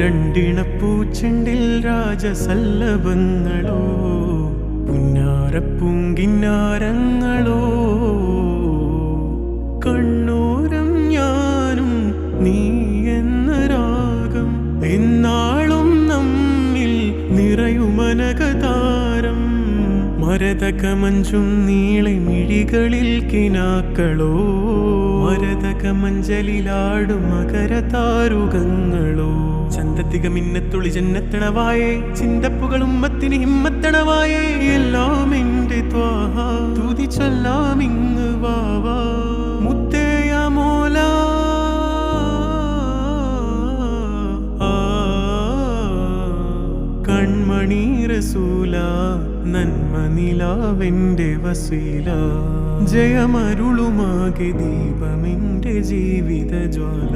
രണ്ടിണപ്പൂച്ചെണ്ടിൽ രാജസല്ലഭങ്ങളോ പുന്നാരപ്പൂങ്കിന്നാരങ്ങളോ കണ്ണൂരം ഞാനും നീ എന്ന രാഗം എന്നാളും നമ്മിൽ നിറയുമനകതാരം മരതകമഞ്ചും നീളെ മിഴികളിൽ കിനാക്കളോ മരതകമഞ്ചലിലാടും മകരതാരുകങ്ങളോ ചന്തത്തിക മിന്നത്തുളി ജന്നത്തണവായേ ചിന്തപ്പുകളും മത്തിന് ഹിമ്മത്തണവായേ എല്ലാം എന്റെ ത്വാഹ തുതി ചൊല്ലാമിങ് വാവാ മുത്തേയ മോല കൺമണി റസൂല നന്മ നിലാവെന്റെ വസീല ജയമരുളുമാകെ ദീപമെന്റെ ജീവിത ജ്വാല